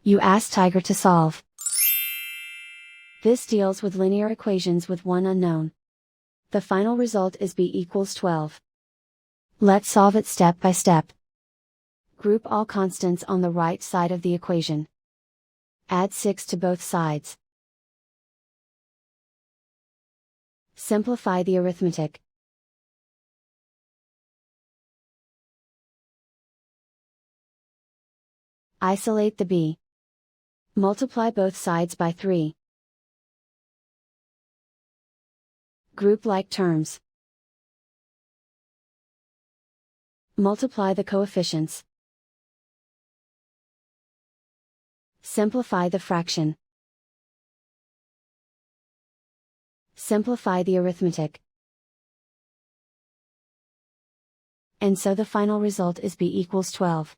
You ask Tiger to solve. This deals with linear equations with one unknown. The final result is b equals 12. Let's solve it step by step. Group all constants on the right side of the equation. Add 6 to both sides. Simplify the arithmetic. Isolate the b. Multiply both sides by 3. Group like terms. Multiply the coefficients. Simplify the fraction. Simplify the arithmetic. And so the final result is b equals 12.